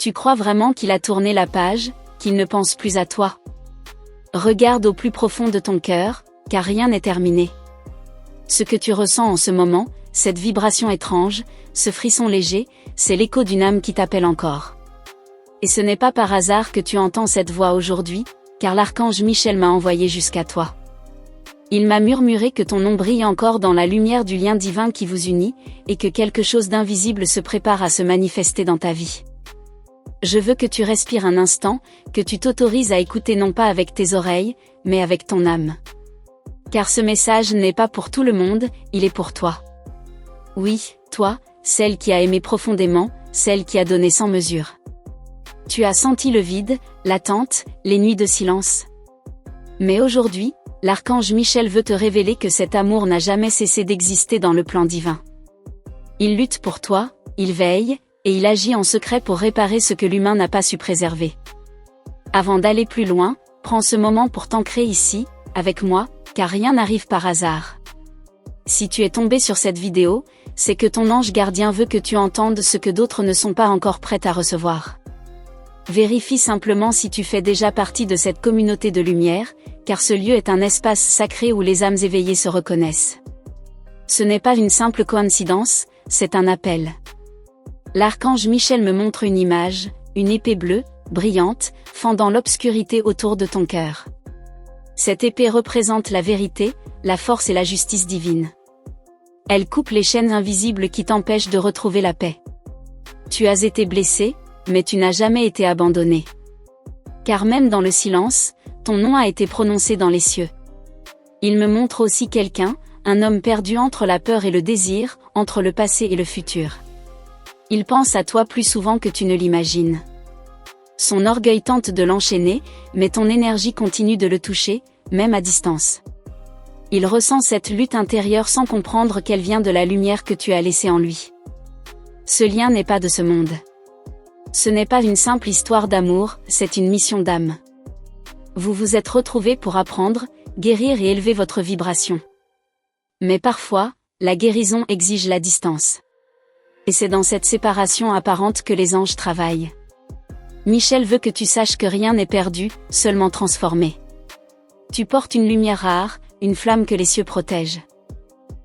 Tu crois vraiment qu'il a tourné la page, qu'il ne pense plus à toi? Regarde au plus profond de ton cœur, car rien n'est terminé. Ce que tu ressens en ce moment, cette vibration étrange, ce frisson léger, c'est l'écho d'une âme qui t'appelle encore. Et ce n'est pas par hasard que tu entends cette voix aujourd'hui, car l'archange Michel m'a envoyé jusqu'à toi. Il m'a murmuré que ton nom brille encore dans la lumière du lien divin qui vous unit, et que quelque chose d'invisible se prépare à se manifester dans ta vie. Je veux que tu respires un instant, que tu t'autorises à écouter non pas avec tes oreilles, mais avec ton âme. Car ce message n'est pas pour tout le monde, il est pour toi. Oui, toi, celle qui a aimé profondément, celle qui a donné sans mesure. Tu as senti le vide, l'attente, les nuits de silence. Mais aujourd'hui, l'archange Michel veut te révéler que cet amour n'a jamais cessé d'exister dans le plan divin. Il lutte pour toi, il veille, et il agit en secret pour réparer ce que l'humain n'a pas su préserver. Avant d'aller plus loin, prends ce moment pour t'ancrer ici, avec moi, car rien n'arrive par hasard. Si tu es tombé sur cette vidéo, c'est que ton ange gardien veut que tu entendes ce que d'autres ne sont pas encore prêts à recevoir. Vérifie simplement si tu fais déjà partie de cette communauté de lumière, car ce lieu est un espace sacré où les âmes éveillées se reconnaissent. Ce n'est pas une simple coïncidence, c'est un appel. L'archange Michel me montre une image, une épée bleue, brillante, fendant l'obscurité autour de ton cœur. Cette épée représente la vérité, la force et la justice divine. Elle coupe les chaînes invisibles qui t'empêchent de retrouver la paix. Tu as été blessé, mais tu n'as jamais été abandonné. Car même dans le silence, ton nom a été prononcé dans les cieux. Il me montre aussi quelqu'un, un homme perdu entre la peur et le désir, entre le passé et le futur. Il pense à toi plus souvent que tu ne l'imagines. Son orgueil tente de l'enchaîner, mais ton énergie continue de le toucher, même à distance. Il ressent cette lutte intérieure sans comprendre qu'elle vient de la lumière que tu as laissée en lui. Ce lien n'est pas de ce monde. Ce n'est pas une simple histoire d'amour, c'est une mission d'âme. Vous vous êtes retrouvés pour apprendre, guérir et élever votre vibration. Mais parfois, la guérison exige la distance. Et c'est dans cette séparation apparente que les anges travaillent. Michel veut que tu saches que rien n'est perdu, seulement transformé. Tu portes une lumière rare, une flamme que les cieux protègent.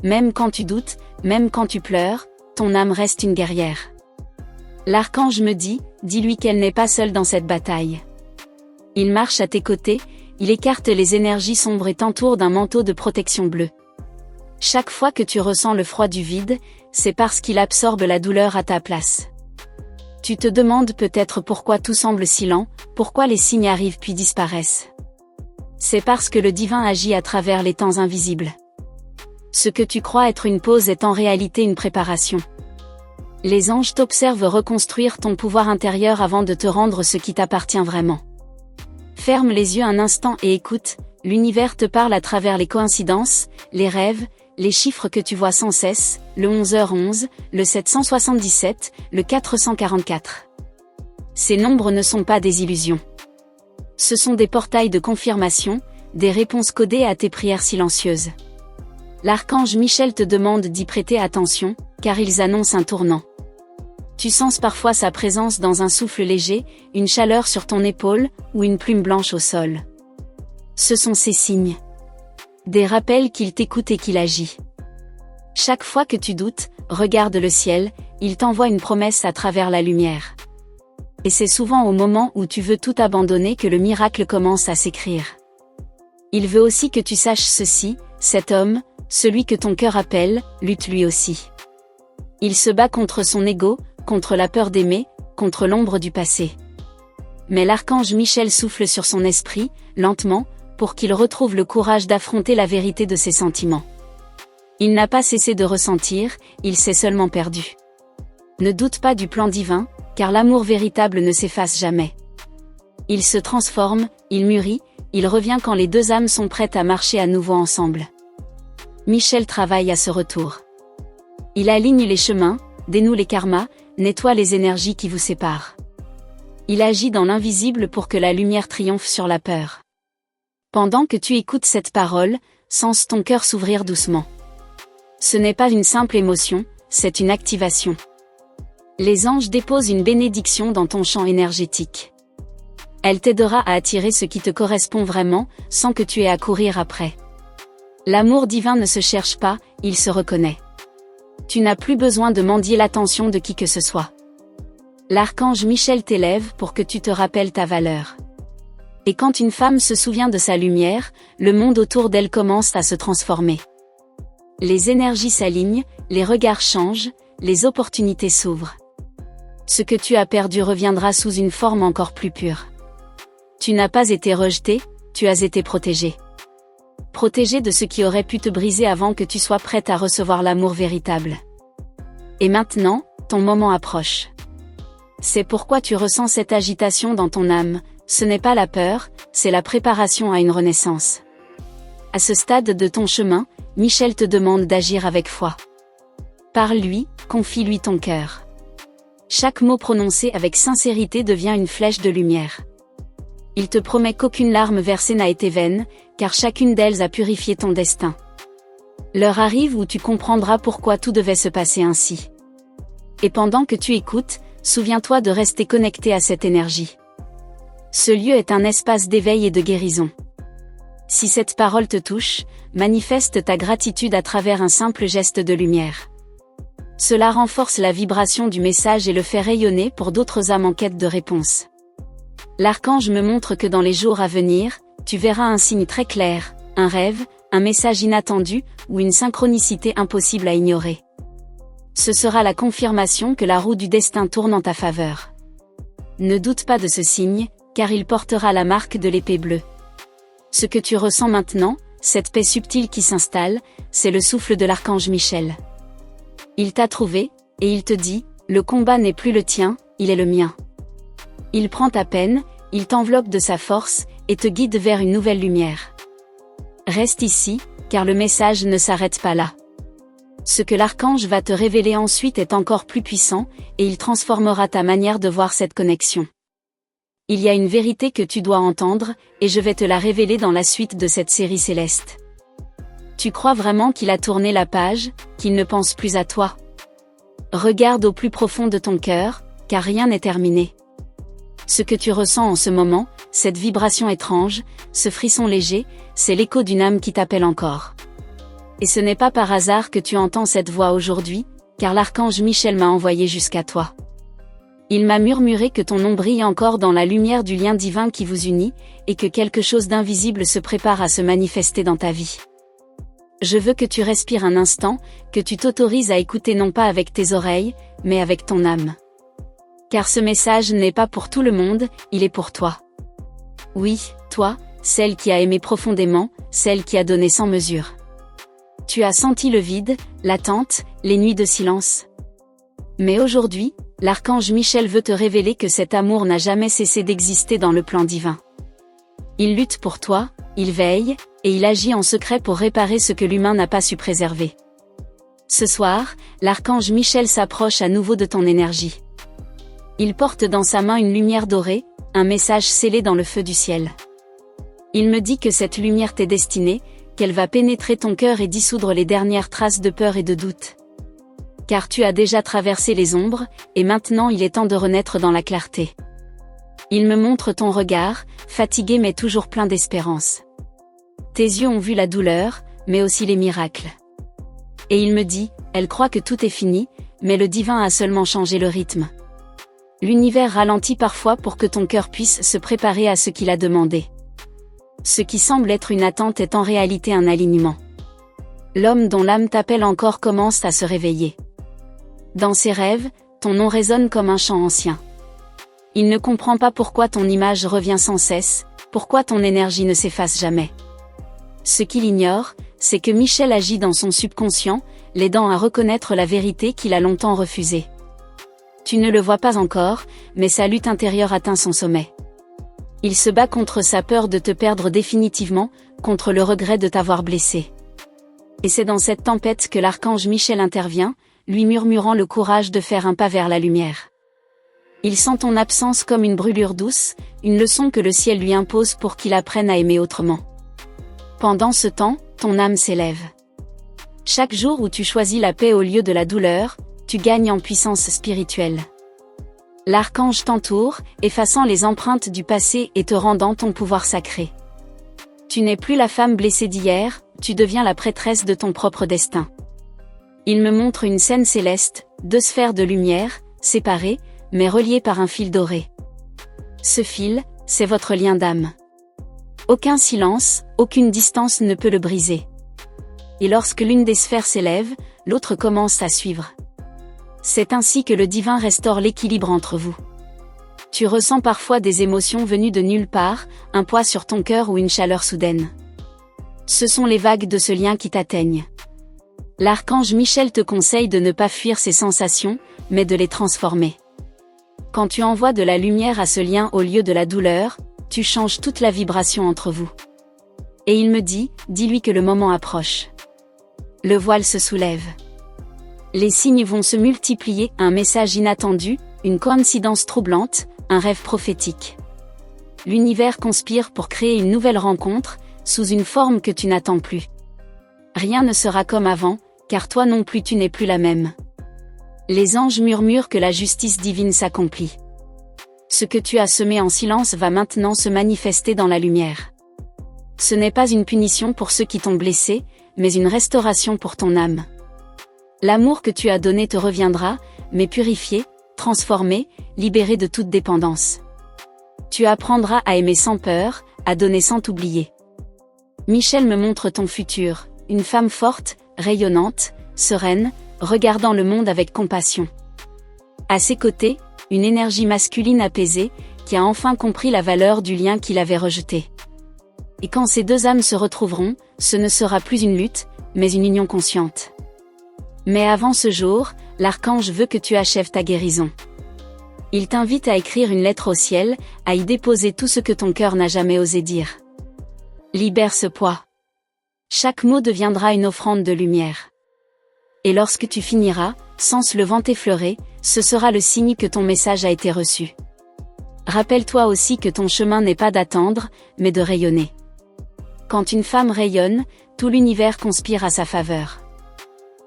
Même quand tu doutes, même quand tu pleures, ton âme reste une guerrière. L'archange me dit, dis-lui qu'elle n'est pas seule dans cette bataille. Il marche à tes côtés, il écarte les énergies sombres et t'entoure d'un manteau de protection bleue. Chaque fois que tu ressens le froid du vide, c'est parce qu'il absorbe la douleur à ta place. Tu te demandes peut-être pourquoi tout semble silent, pourquoi les signes arrivent puis disparaissent. C'est parce que le divin agit à travers les temps invisibles. Ce que tu crois être une pause est en réalité une préparation. Les anges t'observent reconstruire ton pouvoir intérieur avant de te rendre ce qui t'appartient vraiment. Ferme les yeux un instant et écoute, l'univers te parle à travers les coïncidences, les rêves, les chiffres que tu vois sans cesse, le 11h11, le 777, le 444. Ces nombres ne sont pas des illusions. Ce sont des portails de confirmation, des réponses codées à tes prières silencieuses. L'archange Michel te demande d'y prêter attention, car ils annoncent un tournant. Tu sens parfois sa présence dans un souffle léger, une chaleur sur ton épaule, ou une plume blanche au sol. Ce sont ces signes. Des rappels qu'il t'écoute et qu'il agit. Chaque fois que tu doutes, regarde le ciel, il t'envoie une promesse à travers la lumière. Et c'est souvent au moment où tu veux tout abandonner que le miracle commence à s'écrire. Il veut aussi que tu saches ceci, cet homme, celui que ton cœur appelle, lutte lui aussi. Il se bat contre son ego, contre la peur d'aimer, contre l'ombre du passé. Mais l'archange Michel souffle sur son esprit, lentement, pour qu'il retrouve le courage d'affronter la vérité de ses sentiments. Il n'a pas cessé de ressentir, il s'est seulement perdu. Ne doute pas du plan divin, car l'amour véritable ne s'efface jamais. Il se transforme, il mûrit, il revient quand les deux âmes sont prêtes à marcher à nouveau ensemble. Michel travaille à ce retour. Il aligne les chemins, dénoue les karmas, nettoie les énergies qui vous séparent. Il agit dans l'invisible pour que la lumière triomphe sur la peur. Pendant que tu écoutes cette parole, sens ton cœur s'ouvrir doucement. Ce n'est pas une simple émotion, c'est une activation. Les anges déposent une bénédiction dans ton champ énergétique. Elle t'aidera à attirer ce qui te correspond vraiment, sans que tu aies à courir après. L'amour divin ne se cherche pas, il se reconnaît. Tu n'as plus besoin de mendier l'attention de qui que ce soit. L'archange Michel t'élève pour que tu te rappelles ta valeur. Et quand une femme se souvient de sa lumière, le monde autour d'elle commence à se transformer. Les énergies s'alignent, les regards changent, les opportunités s'ouvrent. Ce que tu as perdu reviendra sous une forme encore plus pure. Tu n'as pas été rejeté, tu as été protégé. Protégé de ce qui aurait pu te briser avant que tu sois prête à recevoir l'amour véritable. Et maintenant, ton moment approche. C'est pourquoi tu ressens cette agitation dans ton âme, ce n'est pas la peur, c'est la préparation à une renaissance. À ce stade de ton chemin, Michel te demande d'agir avec foi. Parle-lui, confie-lui ton cœur. Chaque mot prononcé avec sincérité devient une flèche de lumière. Il te promet qu'aucune larme versée n'a été vaine, car chacune d'elles a purifié ton destin. L'heure arrive où tu comprendras pourquoi tout devait se passer ainsi. Et pendant que tu écoutes, souviens-toi de rester connecté à cette énergie. Ce lieu est un espace d'éveil et de guérison. Si cette parole te touche, manifeste ta gratitude à travers un simple geste de lumière. Cela renforce la vibration du message et le fait rayonner pour d'autres âmes en quête de réponse. L'archange me montre que dans les jours à venir, tu verras un signe très clair, un rêve, un message inattendu, ou une synchronicité impossible à ignorer. Ce sera la confirmation que la roue du destin tourne en ta faveur. Ne doute pas de ce signe, car il portera la marque de l'épée bleue. Ce que tu ressens maintenant, cette paix subtile qui s'installe, c'est le souffle de l'archange Michel. Il t'a trouvé, et il te dit, le combat n'est plus le tien, il est le mien. Il prend ta peine, il t'enveloppe de sa force, et te guide vers une nouvelle lumière. Reste ici, car le message ne s'arrête pas là. Ce que l'archange va te révéler ensuite est encore plus puissant, et il transformera ta manière de voir cette connexion. Il y a une vérité que tu dois entendre, et je vais te la révéler dans la suite de cette série céleste. Tu crois vraiment qu'il a tourné la page, qu'il ne pense plus à toi? Regarde au plus profond de ton cœur, car rien n'est terminé. Ce que tu ressens en ce moment, cette vibration étrange, ce frisson léger, c'est l'écho d'une âme qui t'appelle encore. Et ce n'est pas par hasard que tu entends cette voix aujourd'hui, car l'archange Michel m'a envoyé jusqu'à toi. Il m'a murmuré que ton nom brille encore dans la lumière du lien divin qui vous unit, et que quelque chose d'invisible se prépare à se manifester dans ta vie. Je veux que tu respires un instant, que tu t'autorises à écouter non pas avec tes oreilles, mais avec ton âme. Car ce message n'est pas pour tout le monde, il est pour toi. Oui, toi, celle qui a aimé profondément, celle qui a donné sans mesure. Tu as senti le vide, l'attente, les nuits de silence. Mais aujourd'hui, l'archange Michel veut te révéler que cet amour n'a jamais cessé d'exister dans le plan divin. Il lutte pour toi, il veille, et il agit en secret pour réparer ce que l'humain n'a pas su préserver. Ce soir, l'archange Michel s'approche à nouveau de ton énergie. Il porte dans sa main une lumière dorée, un message scellé dans le feu du ciel. Il me dit que cette lumière t'est destinée, qu'elle va pénétrer ton cœur et dissoudre les dernières traces de peur et de doute. Car tu as déjà traversé les ombres, et maintenant il est temps de renaître dans la clarté. Il me montre ton regard, fatigué mais toujours plein d'espérance. Tes yeux ont vu la douleur, mais aussi les miracles. Et il me dit, elle croit que tout est fini, mais le divin a seulement changé le rythme. L'univers ralentit parfois pour que ton cœur puisse se préparer à ce qu'il a demandé. Ce qui semble être une attente est en réalité un alignement. L'homme dont l'âme t'appelle encore commence à se réveiller. Dans ses rêves, ton nom résonne comme un chant ancien. Il ne comprend pas pourquoi ton image revient sans cesse, pourquoi ton énergie ne s'efface jamais. Ce qu'il ignore, c'est que Michel agit dans son subconscient, l'aidant à reconnaître la vérité qu'il a longtemps refusée. Tu ne le vois pas encore, mais sa lutte intérieure atteint son sommet. Il se bat contre sa peur de te perdre définitivement, contre le regret de t'avoir blessé. Et c'est dans cette tempête que l'archange Michel intervient, lui murmurant le courage de faire un pas vers la lumière. Il sent ton absence comme une brûlure douce, une leçon que le ciel lui impose pour qu'il apprenne à aimer autrement. Pendant ce temps, ton âme s'élève. Chaque jour où tu choisis la paix au lieu de la douleur, tu gagnes en puissance spirituelle. L'archange t'entoure, effaçant les empreintes du passé et te rendant ton pouvoir sacré. Tu n'es plus la femme blessée d'hier, tu deviens la prêtresse de ton propre destin. Il me montre une scène céleste, 2 sphères de lumière, séparées, mais reliées par un fil doré. Ce fil, c'est votre lien d'âme. Aucun silence, aucune distance ne peut le briser. Et lorsque l'une des sphères s'élève, l'autre commence à suivre. C'est ainsi que le divin restaure l'équilibre entre vous. Tu ressens parfois des émotions venues de nulle part, un poids sur ton cœur ou une chaleur soudaine. Ce sont les vagues de ce lien qui t'atteignent. L'archange Michel te conseille de ne pas fuir ces sensations, mais de les transformer. Quand tu envoies de la lumière à ce lien au lieu de la douleur, tu changes toute la vibration entre vous. Et il me dit, dis-lui que le moment approche. Le voile se soulève. Les signes vont se multiplier, un message inattendu, une coïncidence troublante, un rêve prophétique. L'univers conspire pour créer une nouvelle rencontre, sous une forme que tu n'attends plus. Rien ne sera comme avant, car toi non plus tu n'es plus la même. Les anges murmurent que la justice divine s'accomplit. Ce que tu as semé en silence va maintenant se manifester dans la lumière. Ce n'est pas une punition pour ceux qui t'ont blessé, mais une restauration pour ton âme. L'amour que tu as donné te reviendra, mais purifié, transformé, libéré de toute dépendance. Tu apprendras à aimer sans peur, à donner sans t'oublier. Michel me montre ton futur, une femme forte, rayonnante, sereine, regardant le monde avec compassion. À ses côtés, une énergie masculine apaisée, qui a enfin compris la valeur du lien qu'il avait rejeté. Et quand ces 2 âmes se retrouveront, ce ne sera plus une lutte, mais une union consciente. Mais avant ce jour, l'archange veut que tu achèves ta guérison. Il t'invite à écrire une lettre au ciel, à y déposer tout ce que ton cœur n'a jamais osé dire. Libère ce poids. Chaque mot deviendra une offrande de lumière. Et lorsque tu finiras, sans le vent t'effleurer, ce sera le signe que ton message a été reçu. Rappelle-toi aussi que ton chemin n'est pas d'attendre, mais de rayonner. Quand une femme rayonne, tout l'univers conspire à sa faveur.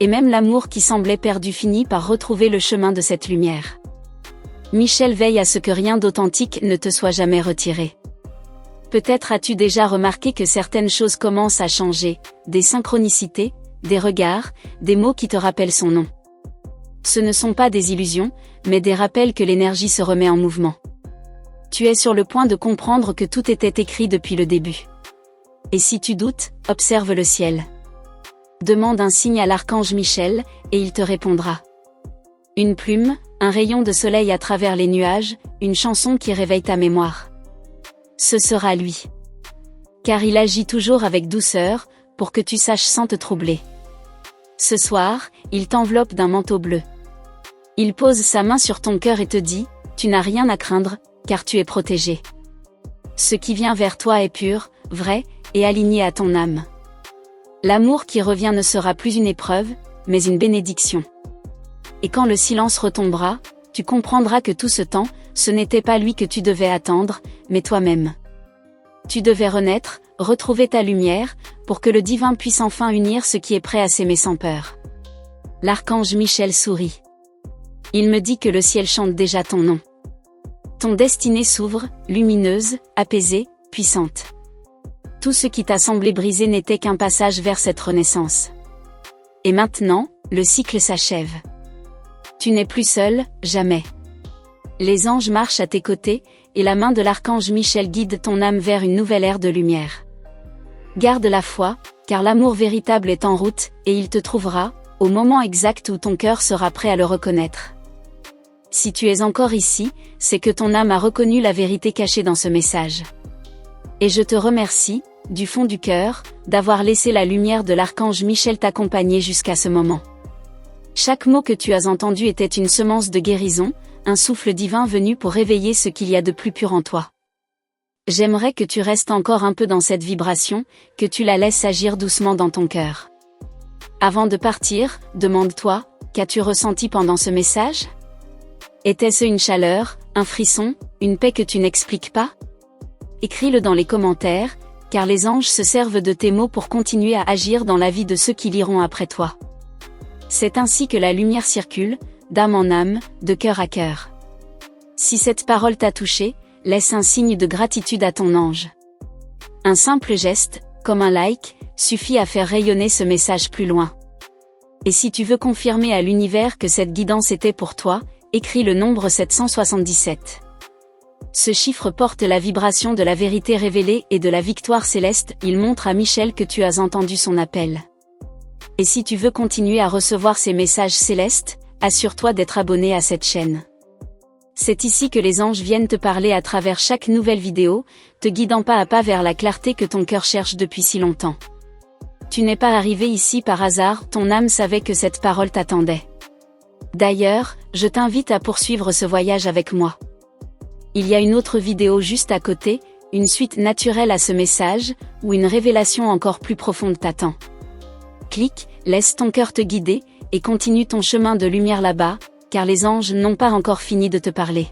Et même l'amour qui semblait perdu finit par retrouver le chemin de cette lumière. Michel veille à ce que rien d'authentique ne te soit jamais retiré. Peut-être as-tu déjà remarqué que certaines choses commencent à changer, des synchronicités, des regards, des mots qui te rappellent son nom. Ce ne sont pas des illusions, mais des rappels que l'énergie se remet en mouvement. Tu es sur le point de comprendre que tout était écrit depuis le début. Et si tu doutes, observe le ciel. Demande un signe à l'archange Michel, et il te répondra. Une plume, un rayon de soleil à travers les nuages, une chanson qui réveille ta mémoire. Ce sera lui. Car il agit toujours avec douceur, pour que tu saches sans te troubler. Ce soir, il t'enveloppe d'un manteau bleu. Il pose sa main sur ton cœur et te dit, tu n'as rien à craindre, car tu es protégé. Ce qui vient vers toi est pur, vrai, et aligné à ton âme. L'amour qui revient ne sera plus une épreuve, mais une bénédiction. Et quand le silence retombera, tu comprendras que tout ce temps, ce n'était pas lui que tu devais attendre, mais toi-même. Tu devais renaître, retrouver ta lumière, pour que le divin puisse enfin unir ce qui est prêt à s'aimer sans peur. L'archange Michel sourit. Il me dit que le ciel chante déjà ton nom. Ton destinée s'ouvre, lumineuse, apaisée, puissante. Tout ce qui t'a semblé brisé n'était qu'un passage vers cette renaissance. Et maintenant, le cycle s'achève. Tu n'es plus seul, jamais. Les anges marchent à tes côtés, et la main de l'archange Michel guide ton âme vers une nouvelle ère de lumière. Garde la foi, car l'amour véritable est en route, et il te trouvera, au moment exact où ton cœur sera prêt à le reconnaître. Si tu es encore ici, c'est que ton âme a reconnu la vérité cachée dans ce message. Et je te remercie, du fond du cœur, d'avoir laissé la lumière de l'archange Michel t'accompagner jusqu'à ce moment. Chaque mot que tu as entendu était une semence de guérison, un souffle divin venu pour réveiller ce qu'il y a de plus pur en toi. J'aimerais que tu restes encore un peu dans cette vibration, que tu la laisses agir doucement dans ton cœur. Avant de partir, demande-toi, qu'as-tu ressenti pendant ce message ? Était-ce une chaleur, un frisson, une paix que tu n'expliques pas ? Écris-le dans les commentaires, car les anges se servent de tes mots pour continuer à agir dans la vie de ceux qui liront après toi. C'est ainsi que la lumière circule, d'âme en âme, de cœur à cœur. Si cette parole t'a touché, laisse un signe de gratitude à ton ange. Un simple geste, comme un like, suffit à faire rayonner ce message plus loin. Et si tu veux confirmer à l'univers que cette guidance était pour toi, écris le nombre 777. Ce chiffre porte la vibration de la vérité révélée et de la victoire céleste, il montre à Michel que tu as entendu son appel. Et si tu veux continuer à recevoir ces messages célestes, assure-toi d'être abonné à cette chaîne. C'est ici que les anges viennent te parler à travers chaque nouvelle vidéo, te guidant pas à pas vers la clarté que ton cœur cherche depuis si longtemps. Tu n'es pas arrivé ici par hasard, ton âme savait que cette parole t'attendait. D'ailleurs, je t'invite à poursuivre ce voyage avec moi. Il y a une autre vidéo juste à côté, une suite naturelle à ce message, où une révélation encore plus profonde t'attend. Clique, laisse ton cœur te guider, et continue ton chemin de lumière là-bas, car les anges n'ont pas encore fini de te parler.